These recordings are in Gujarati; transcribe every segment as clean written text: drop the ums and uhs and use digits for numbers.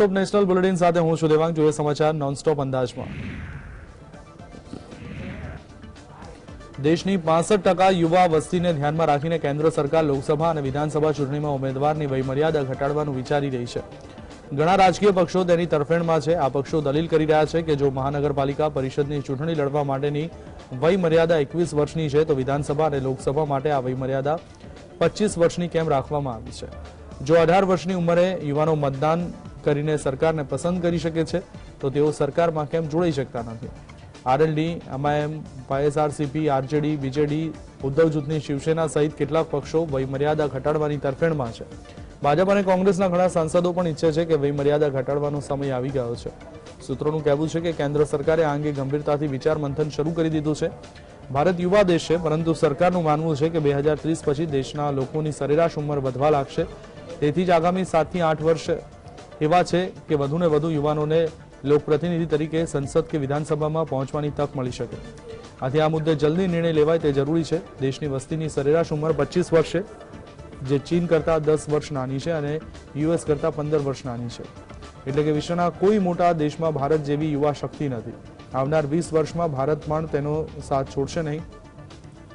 નોનસ્ટોપ નેશનલ બુલેટિન સાથે હું છું દેવાંગ। જોઈએ સમાચાર નોનસ્ટોપ અંદાજમાં। દેશની 65% યુવા વસ્તીને ધ્યાનમાં રાખીને કેન્દ્ર સરકાર લોકસભા અને વિધાનસભા ચૂંટણીમાં ઉમેદવારની વયમર્યાદા ઘટાડવાનું વિચારી રહી છે। ઘણા રાજકીય પક્ષો તેની તરફેણમાં છે। આ પક્ષો દલીલ કરી રહ્યા છે કે જો મહાનગરપાલિકા પરિષદની ચૂંટણી લડવા માટેની વયમર્યાદા 21 વર્ષની છે તો વિધાનસભા અને લોકસભા માટે આ વયમર્યાદા 25 વર્ષની કેમ રાખવામાં આવી છે। જો 18 વર્ષની ઉંમરે યુવાનો મતદાન કરીને સરકારને પસંદ કરી શકે છે તો તેઓ સરકારમાં કેમ જોડાઈ શકતા નથી। RLD, MIM, YSRCP, RJD, BJD, Uddhav જૂથની શિવસેના સહિત કેટલાક પક્ષો વયમર્યાદા ઘટાડવાની તરફેણમાં છે। ભાજપ અને કોંગ્રેસના ઘણા સાંસદો પણ ઈચ્છે છે કે વયમર્યાદા ઘટાડવાનો સમય આવી ગયો છે। સૂત્રોનું કહેવું છે કે કેન્દ્ર સરકારે આ અંગે ગંભીરતાથી વિચાર મંથન શરૂ કરી દીધું છે। ભારત યુવા દેશ છે, પરંતુ સરકારનું માનવું છે કે 2030 પછી દેશના લોકોની સરેરાશ ઉંમર વધવા લાગશે। તેથી જ આગામી 7 થી 8 વર્ષ એવા છે કે વધુને વધુ યુવાનોને લોકપ્રતિનિધિ તરીકે સંસદ કે વિધાનસભામાં પહોંચવાની તક મળી શકે। આથી આ મુદ્દે જલ્દી નિર્ણય લેવાય તે જરૂરી છે। દેશની વસ્તીની સરેરાશ ઉંમર 25 વર્ષ છે, જે ચીન કરતાં 10 વર્ષ નાની છે અને યુએસ કરતાં 15 વર્ષ નાની છે। એટલે કે વિશ્વના કોઈ મોટા દેશમાં ભારત જેવી યુવા શક્તિ નથી। આવનાર 20 વર્ષમાં ભારત પણ તેનો સાથ છોડશે નહીં।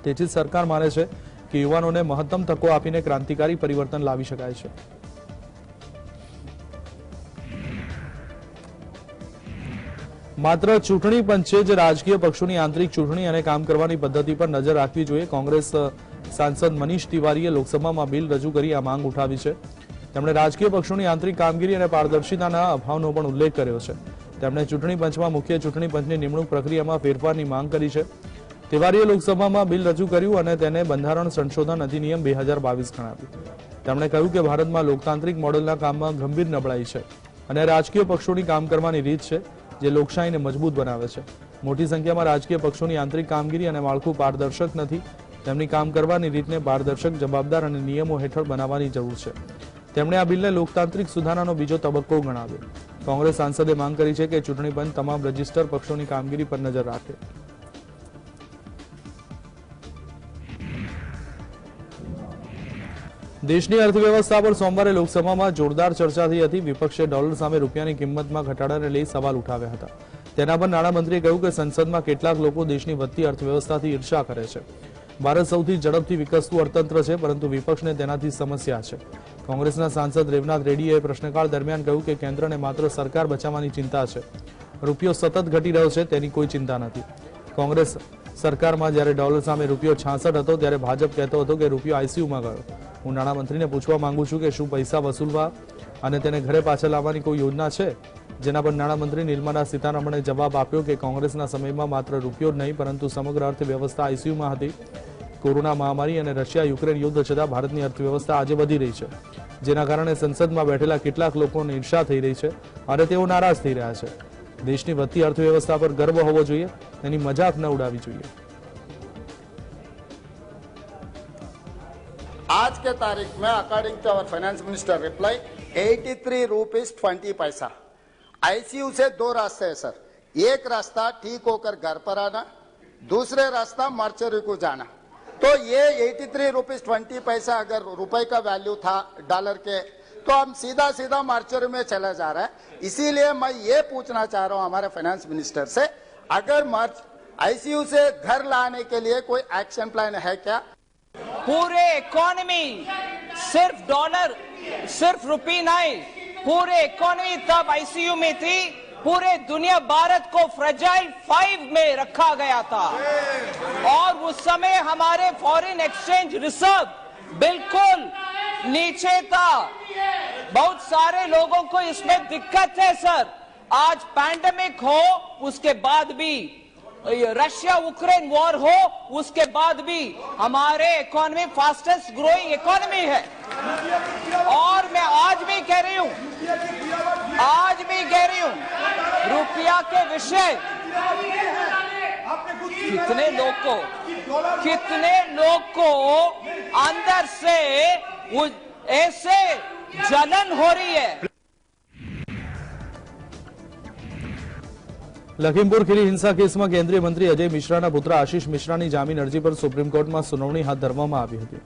તેથી સરકાર માને છે કે યુવાનોને મહત્તમ તકો આપીને ક્રાંતિકારી પરિવર્તન લાવી શકાય છે। માત્ર ચૂંટણી પંચે જ રાજકીય પક્ષોની આંતરિક ચૂંટણી અને કામ કરવાની પદ્ધતિ પર નજર રાખવી જોઈએ। કોંગ્રેસ સાંસદ મનીષ તિવારીએ લોકસભામાં બિલ રજૂ કરી આ માંગ ઉઠાવી છે। તેમણે રાજકીય પક્ષોની આંતરિક કામગીરી અને પારદર્શિતાના અભાવનો પણ ઉલ્લેખ કર્યો છે। તેમણે ચૂંટણી પંચમાં મુખ્ય ચૂંટણી પંચની નિમણૂક પ્રક્રિયામાં ફેરફારની માંગ કરી છે। તિવારીએ લોકસભામાં બિલ રજૂ કર્યું અને તેને બંધારણ સંશોધન અધિનિયમ 2022 ગણાવ્યું। તેમણે કહ્યું કે ભારતમાં લોકતાંત્રિક મોડેલના કામમાં ગંભીર નબળાઈ છે અને રાજકીય પક્ષોની કામ કરવાની રીત છે જે લોકશાહીને મજબૂત બનાવે છે। મોટી સંખ્યામાં રાજકીય પક્ષોની આંતરિક કામગીરી અને માળખું પારદર્શક નથી। તેમની કામ કરવાની રીતને પારદર્શક, જવાબદાર અને નિયમો હેઠળ બનાવવાની જરૂર છે। તેમણે આ બિલને લોકતાંત્રિક સુધારાનો બીજો તબક્કો ગણાવ્યો। કોંગ્રેસ સાંસદે માંગ કરી છે કે ચૂંટણી પંચ તમામ રજિસ્ટર પક્ષોની કામગીરી પર નજર રાખે। દેશની અર્થવ્યવસ્થા પર સોમવારે લોકસભામાં જોરદાર ચર્ચા થઈ હતી। વિપક્ષે ડોલર સામે રૂપિયાની કિંમતમાં ઘટાડાને લઈ સવાલ ઉઠાવ્યા હતા। તેના પર નાણામંત્રીએ કહ્યું કે સંસદમાં કેટલાક લોકો દેશની વધતી અર્થવ્યવસ્થાથી ઈર્ષા કરે છે। ભારત સૌથી ઝડપથી વિકસતું અર્થતંત્ર છે, પરંતુ વિપક્ષને તેનાથી સમસ્યા છે। કોંગ્રેસના સાંસદ રેવનાથ રેડ્ડીએ પ્રશ્નકાળ દરમિયાન કહ્યું કે કેન્દ્રને માત્ર સરકાર બચાવવાની ચિંતા છે। રૂપિયો સતત ઘટી રહ્યો છે તેની કોઈ ચિંતા નથી। કોંગ્રેસ સરકારમાં જ્યારે ડોલર સામે રૂપિયો 66 હતો ત્યારે ભાજપ કહેતો હતો કે રૂપિયો આઈસીયુમાં ગયો। હું નાણામંત્રીને પૂછવા માંગુ છું કે શું પૈસા વસૂલવા અને તેને ઘરે પાછા લાવવાની કોઈ યોજના છે? જેના પર નાણામંત્રી નિર્મલા સીતારમણે જવાબ આપ્યો કે કોંગ્રેસના સમયમાં માત્ર રૂપિયો જ નહીં પરંતુ સમગ્ર અર્થવ્યવસ્થા આઈસીયુમાં હતી। કોરોના મહામારી અને રશિયા યુક્રેન યુદ્ધ છતાં ભારતની અર્થવ્યવસ્થા આજે વધી રહી છે, જેના કારણે સંસદમાં બેઠેલા કેટલાક લોકોને ઈર્ષા થઈ રહી છે અને તેઓ નારાજ થઈ રહ્યા છે। દેશની વધતી અર્થવ્યવસ્થા પર ગર્વ હોવો જોઈએ, તેની મજાક ન ઉડાવવી જોઈએ। आज के तारीख में according to our finance minister reply 83 rupees 20 पैसा। आईसीयू से 2 रास्ते हैं सर। एक रास्ता ठीक होकर घर पर आना, दूसरे रास्ता मर्चरी को जाना। तो ये 83 रुपीज 20 पैसा अगर रुपए का वैल्यू था डॉलर के, तो हम सीधा सीधा मर्चरी में चले जा रहे हैं। इसीलिए मैं ये पूछना चाह रहा हूं हमारे फाइनेंस मिनिस्टर से, अगर आईसीयू से घर लाने के लिए कोई एक्शन प्लान है क्या? पूरे इकोनॉमी सिर्फ डॉलर, सिर्फ रुपी नहीं, पूरे इकोनॉमी तब आईसीयू में थी। पूरे दुनिया भारत को फ्रेजाइल 5 में रखा गया था और उस समय हमारे फॉरेन एक्सचेंज रिजर्व बिल्कुल नीचे था। बहुत सारे लोगों को इसमें दिक्कत है सर। आज पैंडेमिक हो, उसके बाद भी रशिया यूक्रेन वॉर हो, उसके बाद भी हमारे इकोनॉमी फास्टेस्ट ग्रोइंग इकोनॉमी है। और मैं आज भी कह रही हूं रुपया के विषय कितने लोग को अंदर से ऐसे जलन हो रही है। લખીમપુર ખીરી હિંસા કેસમાં કેન્દ્રીય મંત્રી અજય મિશ્રાના પુત્ર આશિષ મિશ્રાની જામીન અરજી પર સુપ્રીમ કોર્ટમાં સુનાવણી હાથ ધરવામાં આવી હતી।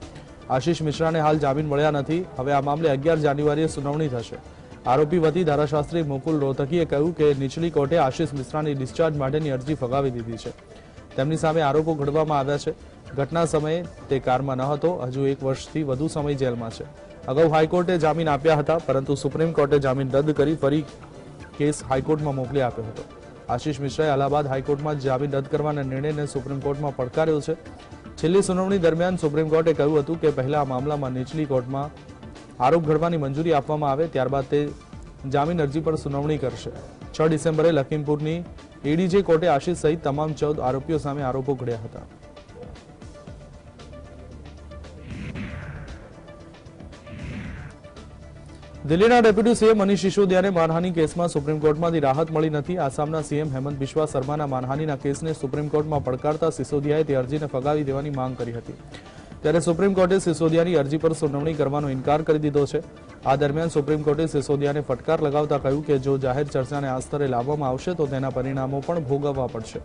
આશિષ મિશ્રાને હાલ જામીન મળ્યા નથી। હવે આ મામલે 11 જાન્યુઆરીએ સુનાવણી થશે। આરોપી વતી ધારાશાસ્ત્રી મુકુલ રોહતકીએ કહ્યું કે નીચલી કોર્ટે આશિષ મિશ્રાની ડિસ્ચાર્જ માટેની અરજી ફગાવી દીધી છે. તેમની સામે આરોપો ઘડવામાં આવ્યા છે. ઘટના સમયે તે કારમાં ન હતો. હજુ 1 વર્ષથી વધુ સમય જેલમાં છે. અગાઉ હાઈકોર્ટે જામીન આપ્યા હતા, પરંતુ સુપ્રીમ કોર્ટે જામીન રદ કરી ફરી કેસ હાઈકોર્ટમાં મોકલી આપ્યો હતો. આશિષ મિશ્રાએ અલ્હાબાદ હાઈકોર્ટમાં જામીન રદ કરવાના નિર્ણયને સુપ્રીમ કોર્ટમાં પડકાર્યો છે. છેલ્લી સુનાવણી દરમિયાન સુપ્રીમ કોર્ટે કહ્યું હતું કે પહેલા આ મામલામાં નીચલી કોર્ટમાં આરોપ ઘડવાની મંજૂરી આપવામાં આવે, ત્યારબાદ તે જામીન અરજી પર સુનાવણી કરશે. 6 ડિસેમ્બરે લખીમપુરની એડીજે કોર્ટે આશિષ સહિત તમામ 14 આરોપીઓ સામે આરોપો ઘડ્યા હતા. દિલ્હીના ડેપ્યુટી સીએમ મનીષ સિસોદિયાને માનહાનિ કેસમાં સુપ્રીમ કોર્ટમાંથી રાહત મળી નથી. આસામના સીએમ હેમંત બિસ્વા શર્માના માનહાનિના કેસને સુપ્રીમ કોર્ટમાં પડકારતા સિસોદિયાએ તે અરજીને ફગાવી દેવાની માંગ કરી હતી. ત્યારે સુપ્રીમ કોર્ટે સિસોદિયાની અરજી પર સુનાવણી કરવાનો ઇનકાર કરી દીધો છે. આ દરમિયાન સુપ્રીમ કોર્ટે સિસોદિયાને ફટકાર લગાવતા કહ્યું કે જો જાહેર ચર્ચાને આ સ્તરે લાવવામાં આવશે તો તેના પરિણામો પણ ભોગવવા પડશે.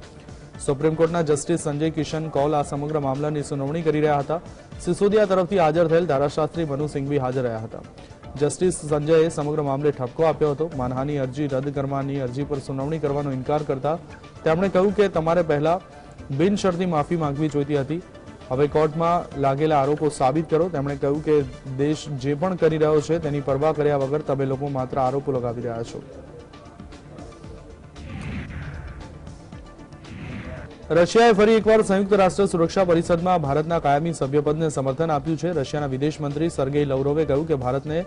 સુપ્રીમ કોર્ટના જસ્ટિસ સંજય કિશન કૌલ આ સમગ્ર મામલાની સુનાવણી કરી રહ્યા હતા. સિસોદિયા તરફથી હાજર થયેલ ધારાશાસ્ત્રી મનુ સિંઘવી હાજર રહ્યા હતા. જસ્ટિસ સંજયે સમગ્ર મામલે ઠપકો આપ્યો હતો. માનહાનિ અરજી રદ કરવાની અરજી પર સુનાવણી કરવાનો ઇનકાર કરતા તેમણે કહ્યું કે તમારે પહેલા બિનશરતી માફી માંગવી જોઈતી હતી. હવે કોર્ટમાં લાગેલા આરોપો સાબિત કરો. તેમણે કહ્યું કે દેશ જે પણ કરી રહ્યો છે તેની પરવા કર્યા વગર તમે લોકો માત્ર આરોપો લગાવી રહ્યા છો. રશિયાએ ફરી એકવાર સંયુક્ત રાષ્ટ્ર સુરક્ષા પરિષદમાં ભારતના કાયમી સભ્યપદને સમર્થન આપ્યું છે. રશિયાના વિદેશ મંત્રી સર્ગેઈ લવરોવે કહ્યું કે ભારતને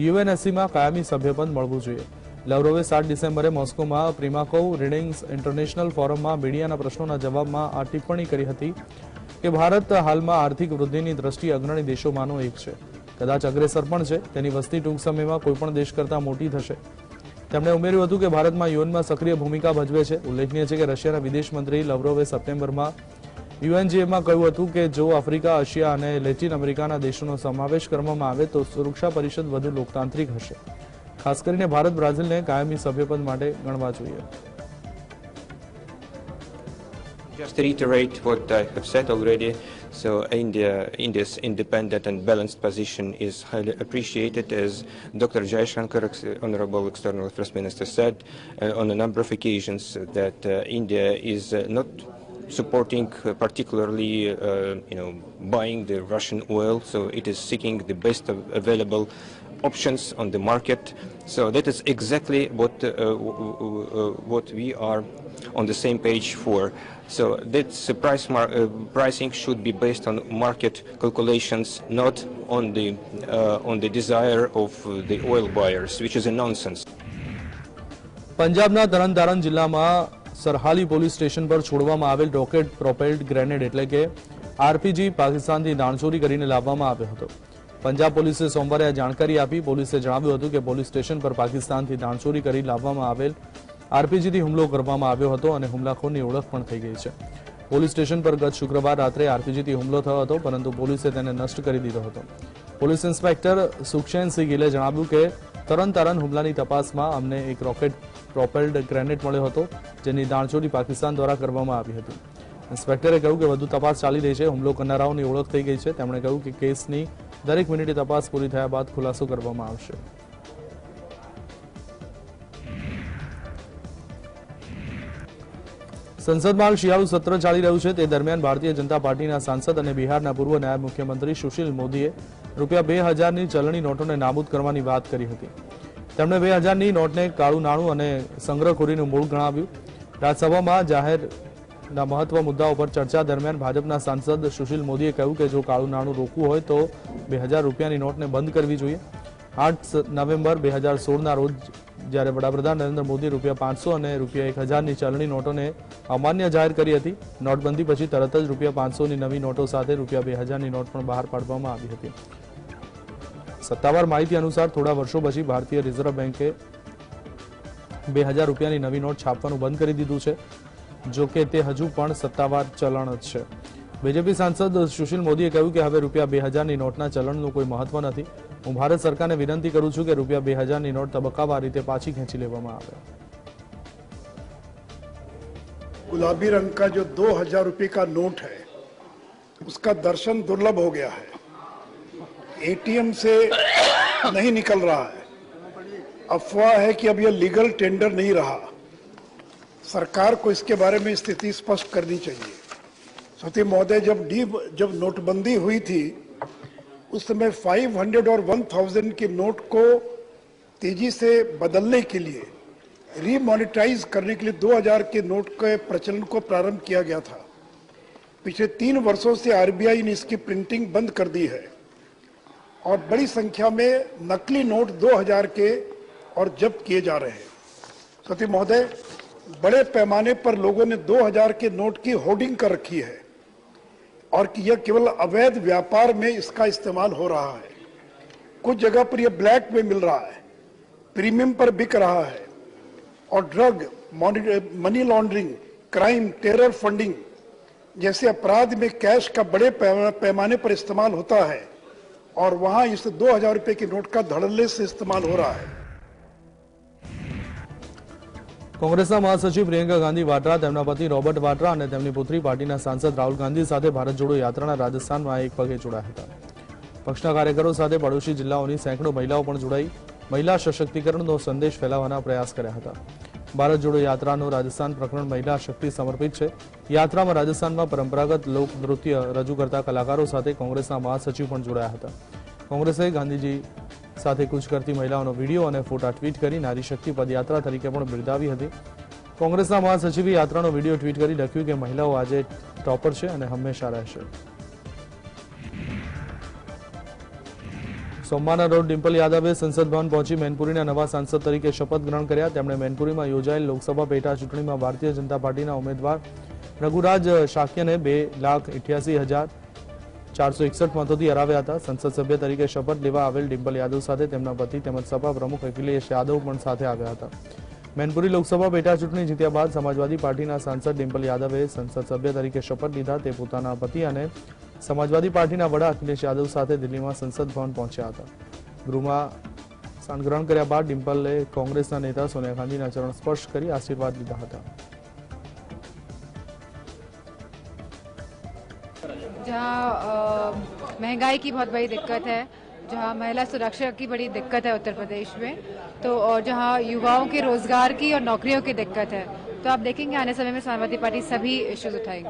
યુએનએસસીમાં કાયમી સભ્યપદ મળવું જોઈએ. લવરોવે 7 ડિસેમ્બરે મોસ્કોમાં પ્રિમાકોવ રીડિંગ્સ ઇન્ટરનેશનલ ફોરમમાં મીડિયાના પ્રશ્નોના જવાબમાં આ ટિપ્પણી કરી હતી કે ભારત હાલમાં આર્થિક વૃદ્ધિની દ્રષ્ટિએ અગ્રણી દેશોમાંનો એક છે. કદાચ અગ્રેસર પણ છે. તેની વસ્તી ટૂંક સમયમાં કોઈપણ દેશ કરતાં મોટી થશે. તેમણે ઉમેર્યું હતું કે ભારતમાં યુએનમાં સક્રિય ભૂમિકા ભજવે છે. ઉલ્લેખનીય છે કે રશિયાના વિદેશ મંત્રી લવરોવે સપ્ટેમ્બરમાં યુએનજીએમાં કહ્યું હતું કે જો આફ્રિકા, એશિયા અને લેટિન અમેરિકાના દેશોનો સમાવેશ કરવામાં આવે તો સુરક્ષા પરિષદ વધુ લોકતાંત્રિક હશે. ખાસ કરીને ભારત બ્રાઝિલને કાયમી સભ્યપદ માટે ગણવા જોઈએ. Just to reiterate what I have said already, so India's independent and balanced position is highly appreciated, as Dr. Jaishankar, Honorable External Affairs Minister, said on a number of occasions that India is not supporting particularly, buying the Russian oil, so it is seeking the best available options on the market. So that is exactly what we are on the same page for. So that pricing should be based on market calculations, not on the desire of the oil buyers, which is a nonsense. પંજાબના તરણતારણ જિલ્લામાં સરહાલી પોલીસ સ્ટેશન પર છોડવામાં આવેલ રોકેટ પ્રોપેલ્ડ ગ્રેનેડ એટલે કે આરપીજી પાકિસ્તાનથી દાણચોરી કરીને લાવવામાં આવ્યો હતો. પંજાબ પોલીસે સોમવારે આ જાણકારી આપી. પોલીસે જણાવ્યું હતું કે પોલીસ સ્ટેશન પર પાકિસ્તાનથી દાણચોરી કરી લાવવામાં આવેલ આરપીજીથી હુમલો કરવામાં આવ્યો હતો અને હુમલાખોરની ઓળખ પણ થઈ ગઈ છે. પોલીસ સ્ટેશન પર ગત શુક્રવાર રાત્રે આરપીજીથી હુમલો થયો હતો, પરંતુ પોલીસે તેને નષ્ટ કરી દીધો હતો. પોલીસ ઇન્સ્પેક્ટર સુખચેનસિંહ ગિલે જણાવ્યું કે તરણતારણ હુમલાની તપાસમાં અમને એક રોકેટ પ્રોપેલ્ડ ગ્રેનેડ મળ્યો હતો, જેની દાણચોરી પાકિસ્તાન દ્વારા કરવામાં આવી હતી. ઇન્સ્પેક્ટરે કહ્યું કે વધુ તપાસ ચાલી રહી છે. હુમલો કરનારાઓની ઓળખ થઈ ગઈ છે. તેમણે કહ્યું કે કેસની દરેક મિનિટે તપાસ પૂરી થયા બાદ ખુલાસો કરવામાં આવશે. સંસદમાં હાલ શિયાળુ સત્ર ચાલી રહ્યું છે. તે દરમિયાન ભારતીય જનતા પાર્ટીના સાંસદ અને બિહારના પૂર્વ નાયબ મુખ્યમંત્રી સુશીલ મોદીએ ₹2000ની ચલણી નોટોને નાબૂદ કરવાની વાત કરી હતી. તેમણે 2000ની નોટને કાળું નાણું અને સંગ્રહખોરીનું મૂળ ગણાવ્યું. રાજ્યસભામાં જાહેરના મહત્વ મુદ્દાઓ પર ચર્ચા દરમિયાન ભાજપના સાંસદ સુશીલ મોદીએ કહ્યું કે જો કાળું નાણું રોકવું હોય તો ₹2000ની નોટને બંધ કરવી જોઈએ. 8 નવેમ્બર 2016ના રોજ જ્યારે વડાપ્રધાન નરેન્દ્ર મોદી ₹500 અને ₹1000ની ચલણી નોટોને અમાન્ય જાહેર કરી હતી. નોટબંધી પછી તરત જ ₹500ની નવી નોટો સાથે ₹2000ની નોટ પણ બહાર પાડવામાં આવી હતી. સત્તાવાર માહિતી અનુસાર થોડા વર્ષો પછી ભારતીય રિઝર્વ બેન્કે ₹2000ની નવી નોટ છાપવાનું બંધ કરી દીધું છે. જો કે તે હજુ પણ સત્તાવાર ચલણ જ છે. બીજેપી સાંસદ સુશીલ મોદીએ કહ્યું કે હવે ₹2000ની નોટના ચલણનું કોઈ મહત્વ નથી. હું ભારત સરકારને વિનંતી કરું છું કે ₹2000ની નોટ તબક્કાવાર રીતે પાછી ખેંચી લેવામાં આવે. गुलाबी रंग का जो 2000 रुपए का नोट है उसका दर्शन दुर्लभ हो गया है. एटीएम से नहीं निकल रहा है. अफवाह है कि अब यह लीगल टेंडर नहीं रहा। सरकार को इसके बारे में स्थिति स्पष्ट करनी चाहिए। सती महोदय, जब नोटबंदी हुई थी उस समय 500 और 1000 के नोट को तेजी से बदलने के लिए, रीमॉनिटाइज करने के लिए 2000 के नोट के प्रचलन को प्रारंभ किया गया था। पिछले 3 वर्षों से आरबीआई ने इसकी प्रिंटिंग बंद कर दी है और बड़ी संख्या में नकली नोट 2000 के और जब्त किए जा रहे हैं। सती महोदय, बड़े पैमाने पर लोगों ने 2000 के नोट की होर्डिंग कर रखी है और कि यह केवल अवैध व्यापार में इसका इस्तेमाल हो रहा है। कुछ जगह पर यह ब्लैक में मिल रहा है, प्रीमियम पर बिक रहा है और drug, money laundering, crime, terror funding जैसे अपराध में कैश का बड़े पैमाने पर इस्तेमाल होता है और वहां इस 2000 रुपए के नोट का धड़ल्ले से इस्तेमाल हो रहा है। કોંગ્રેસના મહાસચિવ પ્રિયંકા ગાંધી વાડ્રા, તેમના પતિ રોબર્ટ વાડ્રા અને તેમની પુત્રી પાર્ટીના સાંસદ રાહુલ ગાંધી સાથે ભારત જોડો યાત્રાના રાજસ્થાનમાં એક પગે જોડાયા હતા। પક્ષના કાર્યકરો સાથે પડોશી જિલ્લાઓની સેંકડો મહિલાઓ પણ જોડાઈ મહિલા સશક્તિકરણનો સંદેશ ફેલાવવાના પ્રયાસ કર્યા હતા। ભારત જોડો યાત્રાનો રાજસ્થાન પ્રકરણ મહિલા શક્તિ સમર્પિત છે। યાત્રામાં રાજસ્થાનમાં પરંપરાગત લોક નૃત્ય રજૂ કરતા કલાકારો સાથે કોંગ્રેસના મહાસચિવ પણ જોડાયા હતા। કોંગ્રેસે ગાંધીજી સાથે કૂચ કરતી મહિલાઓનો વિડીયો અને ફોટા ટ્વીટ કરી નારી શક્તિ પદયાત્રા તરીકે પણ બિરદાવી હતી। કોંગ્રેસના મહાસચિવે યાત્રાનો વિડીયો ટ્વીટ કરી લખ્યું કે મહિલાઓ આજે ટોપર છે અને હંમેશા રહેશે। સોમવારના રોજ ડિમ્પલ યાદવે સંસદ ભવન પહોંચી મેનપુરીના નવા સાંસદ તરીકે શપથ ગ્રહણ કર્યા। તેમણે મેનપુરીમાં યોજાયેલ લોકસભા પેટા ચૂંટણીમાં ભારતીય જનતા પાર્ટીના ઉમેદવાર રઘુરાજ શાક્યને 2,88,461 मतों हराव्या था। संसद सभ्य तरीके शपथ लेवा आवेल डिम्पल यादव साथे तेमना पति तेमज सपा प्रमुख अखिलेश यादव पण साथे आव्या हता। मैनपुरी लोकसभा पेटा चूंटणी जीत्या बाद समाजवादी पार्टीना सांसद डिम्पल यादवे संसद सभ्य तरीके शपथ लीधा। ते पोताना पति अने समाजवादी पार्टीना वडा अखिलेश यादव साथे दिल्हीमां संसद भवन पहोंच्या हता। गृहमां स्थान ग्रहण कर्या बाद डिम्पले कोंग्रेसना नेता सोनिया गांधीना चरण स्पर्श करी आशीर्वाद लीधा हता। जहाँ महंगाई की बहुत बड़ी दिक्कत है, जहाँ महिला सुरक्षा की बड़ी दिक्कत है उत्तर प्रदेश में, तो और जहाँ युवाओं के रोजगार की और नौकरियों की दिक्कत है, तो आप देखेंगे आने समय में समाजवादी पार्टी सभी इश्यूज उठाएंगे।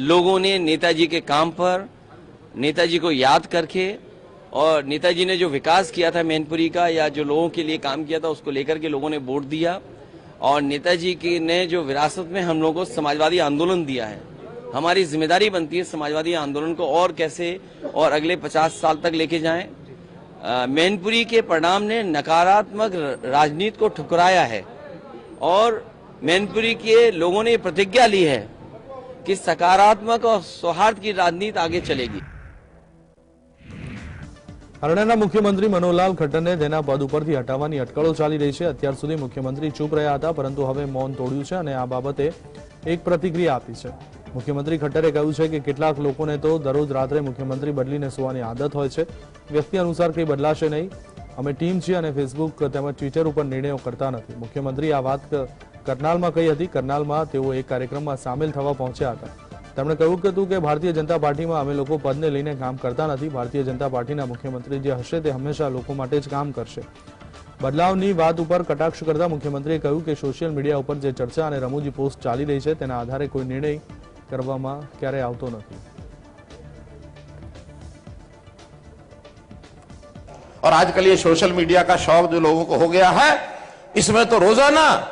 लोगों ने नेताजी के काम पर, नेताजी को याद करके और नेताजी ने जो विकास किया था मैनपुरी का या जो लोगों के लिए काम किया था उसको लेकर के लोगों ने वोट दिया और नेताजी की ने जो विरासत में हम लोगों को समाजवादी आंदोलन दिया है, हमारी जिम्मेदारी बनती है समाजवादी आंदोलन को और कैसे और अगले 50 साल तक लेके जाएं। मैनपुरी के परिणाम ने नकारात्मक राजनीति को ठुकराया है और मैनपुरी के लोगों ने प्रतिज्ञा ली है कि सकारात्मक और सौहार्द की राजनीति आगे चलेगी। हरियाणाना मुख्यमंत्री मनोहरलाल खट्टरने तेना पद उपरथी हटावવાની અટકળો ચાલી રહી છે। અત્યાર સુધી મુખ્યમંત્રી ચૂપ રહ્યા હતા, પરંતુ હવે મૌન તોડ્યું છે અને આ બાબતે એક પ્રતિક્રિયા આપી છે। મુખ્યમંત્રી ખટ્ટરે કહ્યું છે કે કેટલાક લોકોને તો દરરોજ રાત્રે મુખ્યમંત્રી બદલીને સૂવાની આદત હોય છે। વ્યક્તિ અનુસાર કંઈ બદલાશે નહીં। અમે ટીમ છીએ અને ફેસબુક તેમજ ટ્વિટર ઉપર નિર્ણયો કરતા નથી। મુખ્યમંત્રી આ વાત કરનાલમાં કહી હતી। કરનાલમાં તેઓ એક કાર્યક્રમમાં સામેલ થવા પહોંચ્યા હતા। તેમણે કહ્યું હતું કે ભારતીય જનતા પાર્ટીમાં અમે લોકો પદને લઈને કામ કરતા નથી। ભારતીય જનતા પાર્ટીના મુખ્યમંત્રી જે હશે તે હંમેશા લોકો માટે જ કામ કરશે। બદલાવની વાત ઉપર કટાક્ષ કરતા મુખ્યમંત્રીએ કહ્યું કે સોશિયલ મીડિયા ઉપર જે ચર્ચા અને રમૂજી પોસ્ટ ચાલી રહી છે તેના આધારે કોઈ નિર્ણય કરવામાં ક્યારે આવતો નથી। और आजकल ये सोशल मीडिया का शौक जो लोगों को हो गया है, इसमें तो रोजाना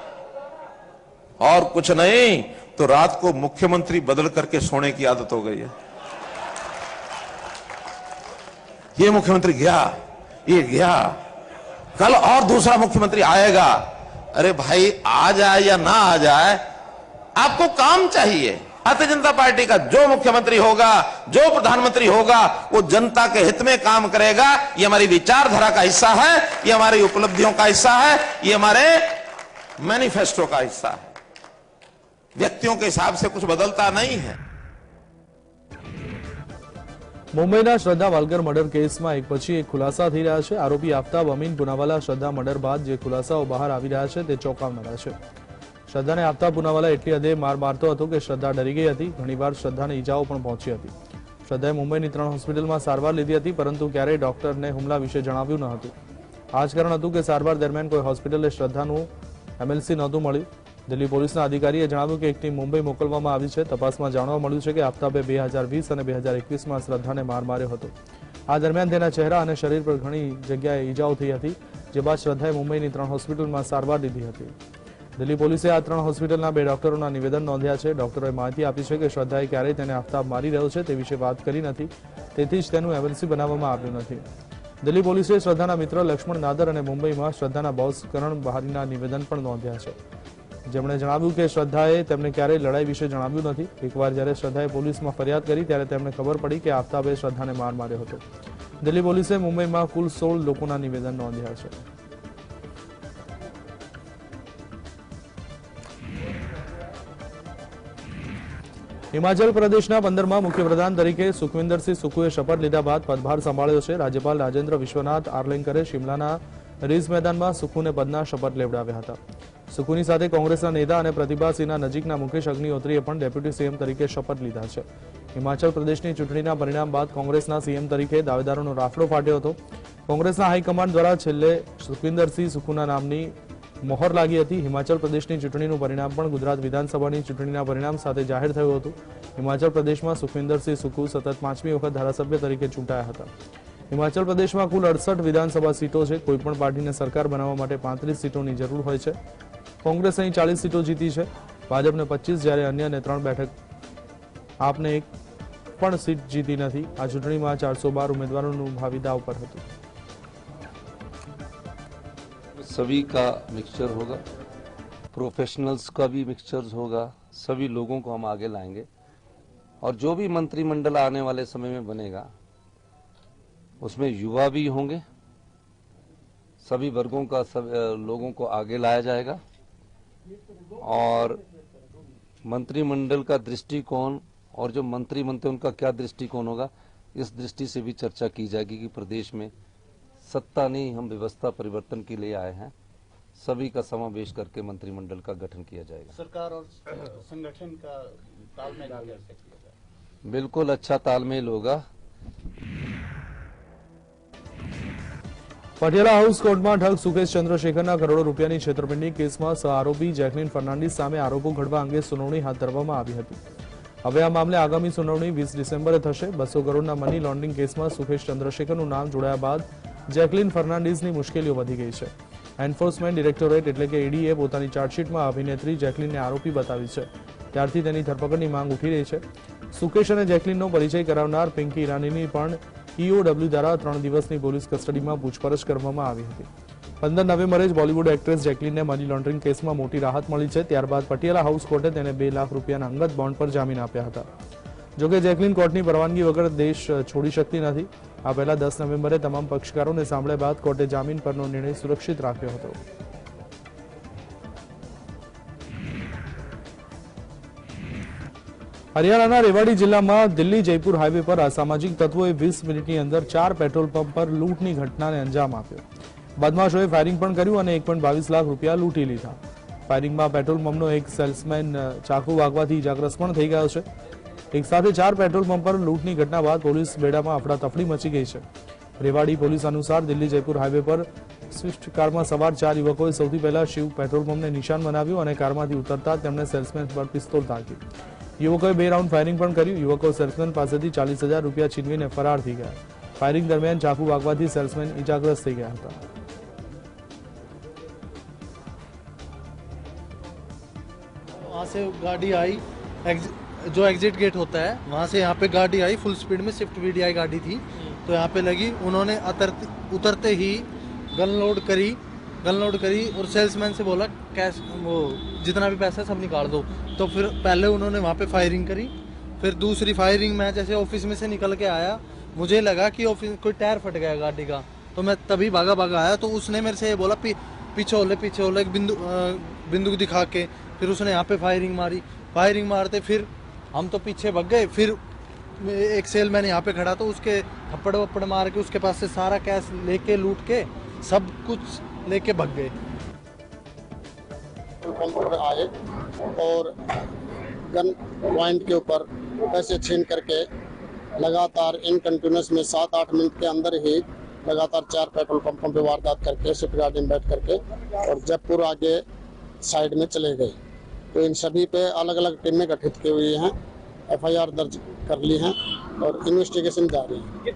और कुछ नहीं तो रात को मुख्यमंत्री बदल करके सोने की आदत हो गई है। ये मुख्यमंत्री गया, ये गया, कल और दूसरा मुख्यमंत्री आएगा। अरे भाई, आ जाए या ना आ जाए, आपको काम चाहिए। भारतीय जनता पार्टी का जो मुख्यमंत्री होगा, जो प्रधानमंत्री होगा, वो जनता के हित में काम करेगा। ये हमारी विचारधारा का हिस्सा है, ये हमारी उपलब्धियों का हिस्सा है, ये हमारे मैनिफेस्टो का हिस्सा है। व्यक्तियों के हिसाब से कुछ बदलता नहीं है। मुंबईना श्रद्धा वालकर मर्डर केसમાં એક પછી એક ખુલાસા થઈ રહ્યા છે। આરોપી આફતાબ અમીન પુનાવાલા શ્રદ્ધા મર્ડર બાદ જે ખુલાસાઓ બહાર આવી રહ્યા છે તે ચોંકાવનારા છે। શ્રદ્ધાને આફતાબ પુનાવાલા એટલી હદે માર મારતો હતો કે શ્રદ્ધા ડરી ગઈ હતી। ઘણીવાર શ્રદ્ધાને ઈજાઓ પણ પહોંચી હતી। શ્રદ્ધાએ મુંબઈની 3 હોસ્પિટલમાં સારવાર લીધી હતી, પરંતુ ક્યારેય ડોક્ટરને હુમલા વિશે જણાવ્યું ન હતું। આ જ કારણ હતું કે સારવાર દરમિયાન કોઈ હોસ્પિટલે શ્રદ્ધાનું એમએલસી નહોતું મળ્યું. દિલ્હી પોલીસના અધિકારીએ જણાવ્યું કે એક ટીમ મુંબઈ મોકલવામાં આવી છે. તપાસમાં જાણવા મળ્યું છે કે આફતાબે 2020 અને 2021માં શ્રદ્ધાને માર માર્યો હતો. આ દરમિયાન તેના ચહેરા અને શરીર પર ઘણી જગ્યાએ ઈજાઓ થઈ હતી, જે બાદ શ્રદ્ધાએ મુંબઈની 3 હોસ્પિટલમાં સારવાર લીધી હતી. દિલ્હી પોલીસે આ 3 હોસ્પિટલના 2 ડોક્ટરોના નિવેદન નોંધ્યા છે. ડોક્ટરોએ માહિતી આપી છે કે શ્રદ્ધાએ ક્યારેય તેને આફતાબ મારી રહ્યો છે તે વિશે વાત કરી નથી, તેથી જ તેનું એમએલસી બનાવવામાં આવ્યું નથી. દિલ્હી પોલીસે શ્રદ્ધાના મિત્ર લક્ષ્મણ નાદર અને મુંબઈમાં શ્રદ્ધાના બોસ કરણ બહારીના નિવેદન પણ નોંધ્યા છે, જેમણે જણાવ્યું કે શ્રદ્ધાએ તેમને ક્યારેય લડાઈ વિશે જણાવ્યું નથી. એકવાર જ્યારે શ્રદ્ધાએ પોલીસમાં ફરિયાદ કરી ત્યારે તેમને ખબર પડી કે આફતાબે શ્રદ્ધાને માર માર્યો હતો. દિલ્હી પોલીસે મુંબઈમાં કુલ 16 લોકોના નિવેદન નોંધ્યા છે. હિમાચલ પ્રદેશના 15મા મુખ્યપ્રધાન તરીકે સુખવિન્દરસિંહ સુખુએ શપથ લીધા બાદ પદભાર સંભાળ્યો છે. રાજ્યપાલ રાજેન્દ્ર વિશ્વનાથ આર્લેકરે શિમલાના રીઝ મેદાનમાં સુખુને પદના શપથ લેવડાવ્યા હતા. સુખુની સાથે કોંગ્રેસના નેતા અને પ્રતિભાસિંહના નજીકના મુકેશ અગ્નિહોત્રીએ પણ ડેપ્યુટી સીએમ તરીકે શપથ લીધા છે. હિમાચલ પ્રદેશની ચૂંટણીના પરિણામ બાદ કોંગ્રેસના સીએમ તરીકે દાવેદારોનો રાફડો ફાટ્યો હતો. કોંગ્રેસના હાઈકમાન્ડ દ્વારા છેલ્લે સુખવિન્દરસિંહ સુખુના નામની મોહર લાગી હતી. હિમાચલ પ્રદેશની ચૂંટણીનું પરિણામ પણ ગુજરાત વિધાનસભાની ચૂંટણીના પરિણામ સાથે જાહેર થયું હતું. હિમાચલ પ્રદેશમાં સુખવિન્દરસિંહ સુખુ સતત 5મી વખત ધારાસભ્ય તરીકે ચૂંટાયા હતા. હિમાચલ પ્રદેશમાં કુલ 68 વિધાનસભા સીટો છે. કોઈપણ પાર્ટીને સરકાર બનાવવા માટે 35 સીટોની જરૂર હોય છે. કોંગ્રેસ અહીં 40 સીટો જીતી છે, ભાજપને 25, જ્યારે અન્યને 3 બેઠક. આપને એક પણ સીટ જીતી નથી. આ ચૂંટણીમાં 412 ઉમેદવારોનું ભાવિ દાવ પર હતું. सभी का मिक्सचर होगा, प्रोफेशनल्स का भी मिक्सचर होगा, सभी लोगों को हम आगे लाएंगे और जो भी मंत्रिमंडल आने वाले समय में बनेगा उसमें युवा भी होंगे, सभी वर्गों का लोगों को आगे लाया जाएगा और मंत्रिमंडल का दृष्टिकोण और जो मंत्री बनते हैं उनका क्या दृष्टिकोण होगा, इस दृष्टि से भी चर्चा की जाएगी कि प्रदेश में सत्ता नहीं, हम व्यवस्था परिवर्तन के लिए आए हैं. सभी का समावेश करके मंत्रिमंडल का गठन किया जाएगा. सरकार और संगठन का तालमेल कैसे किया जाए? बिल्कुल अच्छा तालमेल होगा. પટિયાલા હાઉસ કોર્ટમાં ઠગ સુકેશ ચંદ્રશેખરના કરોડો રૂપિયાની છેતરપિંડી કેસમાં સહ આરોપી જેકલીન ફર્નાન્ડીસ સામે આરોપો ઘડવા અંગે સુનાવણી હાથ ધરવામાં આવી હતી. હવે આ મામલે આગામી સુનાવણી 20 ડિસેમ્બરે થશે. 200 કરોડના મની લોન્ડરિંગ કેસમાં સુકેશ ચંદ્રશેખરનું નામ જોડાયા બાદ જેકલીન ફર્નાન્ડીઝની મુશ્કેલીઓ વધી ગઈ છે. એન્ફોર્સમેન્ટ ડિરેક્ટોરેટ એટલે કે ઈડીએ પોતાની ચાર્જશીટમાં અભિનેત્રી જેકલીનને આરોપી બતાવી છે. ત્યારથી તેની ધરપકડની માંગ ઉઠી રહી છે. સુકેશ અને જેકલીનનો પરિચય કરાવનાર પિંકી ઈરાનીની પણ ઈઓડબ્લ્યુ દ્વારા 3 દિવસની પોલીસ કસ્ટડીમાં પૂછપરછ કરવામાં આવી હતી. 15 નવેમ્બરે જ બોલિવૂડ એક્ટ્રેસ જેકલીનને મની લોન્ડરિંગ કેસમાં મોટી રાહત મળી છે. ત્યારબાદ પટિયાલા હાઉસ કોર્ટે તેને 2 લાખ રૂપિયાના અંગત બોન્ડ પર જામીન આપ્યા હતા. જોકે જેકલીન કોર્ટની પરવાનગી વગર દેશ છોડી શકતી નથી. આ પહેલા 10 નવેમ્બરે તમામ પક્ષકારોને સાંભળ્યા બાદ કોર્ટે જામીન પરનો નિર્ણય સુરક્ષિત રાખ્યો હતો. હરિયાણાના રેવાડી જિલ્લામાં દિલ્હી જયપુર હાઈવે પર અસામાજિક તત્વોએ 20 મિનિટની અંદર 4 પેટ્રોલ પંપ પર લૂંટની ઘટનાને અંજામ આપ્યો. બદમાશોએ ફાયરિંગ પણ કર્યું અને 1.22 લાખ રૂપિયા લૂંટી લીધા. ફાયરિંગમાં પેટ્રોલ પંપનો એક સેલ્સમેન ચાકુ વાગવાથી ઇજાગ્રસ્ત પણ થઈ ગયો છે. એક સાથે 4 પેટ્રોલ પંપ પર લૂંટની ઘટના બાદ પોલીસ બેડામાં અફડાતફડી મચી ગઈ છે. રેવાડી પોલીસ અનુસાર દિલ્હી જયપુર હાઈવે પર સ્વિફ્ટ કારમાં સવાર 4 યુવકોએ સૌથી પહેલા શિવ પેટ્રોલ પંપને નિશાન બનાવ્યું અને કારમાંથી ઉતરતા તેમણે સેલ્સમેન પર પિસ્તોલ તાકી. યુવકોએ 2 રાઉન્ડ ફાયરિંગ પણ કર્યું. યુવકો સેલ્સમેન પાસેથી 40,000 રૂપિયા છીનવીને ફરાર થઈ ગયા. ફાયરિંગ દરમિયાન ચાકુ વાગવાથી સેલ્સમેન ઇજાગ્રસ્ત થઈ ગયા હતા. वहाँ से गाड़ी आई, जो एग्जिट गेट होता है वहाँ से यहाँ पे गाड़ी आई, फुल स्पीड में स्विफ्ट वीडीआई गाड़ी थी, तो यहाँ पे लगी. उन्होंने उतरते ही गन लोड करी और सेल्समैन से बोला कैश वो जितना भी पैसा है सब निकाल दो. तो फिर पहले उन्होंने वहाँ पे फायरिंग करी. फिर दूसरी फायरिंग में जैसे ऑफिस में से निकल के आया, मुझे लगा कि ऑफिस कोई टायर फट गया गाड़ी का, तो मैं तभी भागा आया. तो उसने मेरे से ये बोला पीछे होले एक बिंदु दिखा के फिर उसने यहाँ पे फायरिंग मारते फिर हम तो पीछे भाग गए. फिर एक सेलमैन यहाँ पे खड़ा तो उसके थप्पड़ वप्पड़ मार के उसके पास से सारा कैश लेके लूट के सब कुछ लेके भाग गए. पंप पर आए और गन पॉइंट के ऊपर पैसे छीन करके लगातार इन कंटिन्यूस में 7-8 मिनट के अंदर ही लगातार 4 पेट्रोल पंपों पे वारदात करके स्विफ्ट गाड़ी में बैठ करके और जयपुर आगे साइड में चले गए। तो इन सभी पे अलग अलग टीमें गठित की हुई हैं, FIR दर्ज कर ली हैं और इन्वेस्टिगेशन जारी है।